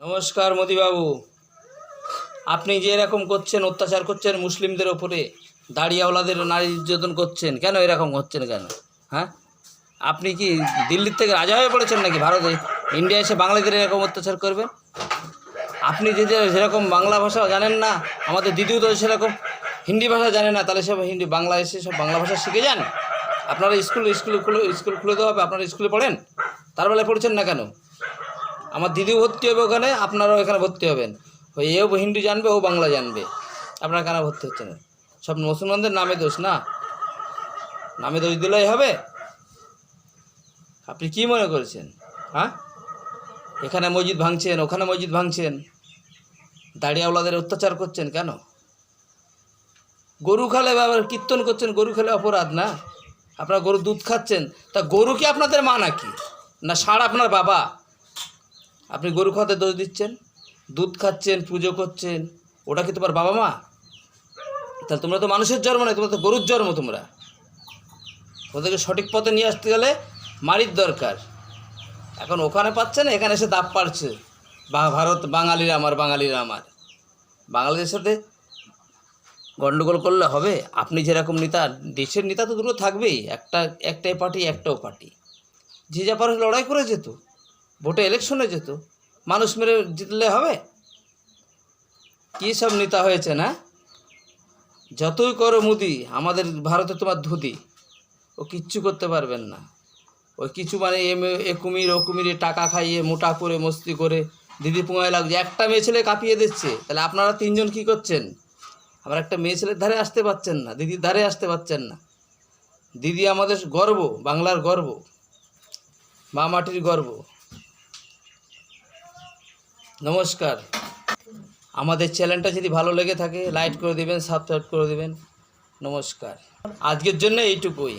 নমস্কার মোদিবাবু, আপনি যে এরকম করছেন, অত্যাচার করছেন মুসলিমদের ওপরে, দাড়িয়াওয়ালাদের নারী নির্যাতন করছেন, কেন এরকম হচ্ছেন কেন? হ্যাঁ, আপনি কি দিল্লির থেকে রাজা হয়ে পড়েছেন নাকি? ভারতে ইন্ডিয়া এসে বাঙালিদের এরকম অত্যাচার করবেন? আপনি যেরকম বাংলা ভাষা জানেন না, আমাদের দিদিও তো সেরকম হিন্দি ভাষা জানে না, তাহলে সব বাংলা এসে সব বাংলা ভাষা শিখে যান। আপনারা স্কুল খুলে দেওয়া হবে, আপনারা স্কুলে পড়েন, তার বেলায় পড়ছেন না কেন? আমার দিদিও ভর্তি হবে ওখানে, আপনারাও এখানে ভর্তি হবেন। এও হিন্দি জানবে, ও বাংলা জানবে, আপনারা কেন ভর্তি হচ্ছে না? সব মুসলমানদের নামে দোষ না, নামে দোষ দিলেই হবে? আপনি কি মনে করেছেন? হ্যাঁ, এখানে মসজিদ ভাঙছেন, ওখানে মসজিদ ভাঙছেন, দাড়িয়াওয়ালাদের অত্যাচার করছেন কেন? গরু খালে আবার কীর্তন করছেন, গরু খেলে অপরাধ না? আপনারা গরু দুধ খাচ্ছেন, তা গরু কি আপনাদের মা নাকি? না ষাঁড় আপনার বাবা? আপনি গরু খাওয়াতে দোষ দিচ্ছেন, দুধ খাচ্ছেন, পুজো করছেন, ওটা কি তোমার বাবা মা? তাহলে তোমরা তো মানুষের জন্ম নয়, তোমরা তো গরুর জন্ম। ওদেরকে সঠিক পথে নিয়ে আসতে গেলে মারির দরকার। এখন ওখানে পাচ্ছে না, এখানে এসে দাপ পাড়ছে ভারত, বাঙালিরা আমার, বাঙালিদের সাথে গণ্ডগোল করলে হবে? আপনি যেরকম নেতা, দেশের নেতা তো দুটো থাকবেই, একটাই পার্টি, একটাও পার্টি, যে যা পারে লড়াই করে যেত, ভোটে ইলেকশনে যেত, মানুষ মেরে জিতলে হবে? কী সব নেতা হয়েছে না? যতই করো মুদি, আমাদের ভারতে তোমার ধুতি, ও কিচ্ছু করতে পারবেন না। ওই কিছু মানে এ কুমির ও কুমিরে টাকা খাইয়ে মোটা করে মস্তি করে দিদি পুঙায় লাগছে, একটা মেয়ে ছেলে কাঁপিয়ে দিচ্ছে। তাহলে আপনারা তিনজন কি করছেন? আমার একটা মেয়ে ছেলের ধারে আসতে পারছেন না, দিদির ধারে আসতে পারছেন না। দিদি আমাদের গর্ব, বাংলার গর্ব, মা মাটির গর্ব। নমস্কার। আমাদের চ্যানেলটা যদি ভালো লেগে থাকে লাইক করে দেবেন, সাবস্ক্রাইব করে দেবেন। নমস্কার, আজকের জন্য এইটুকুই।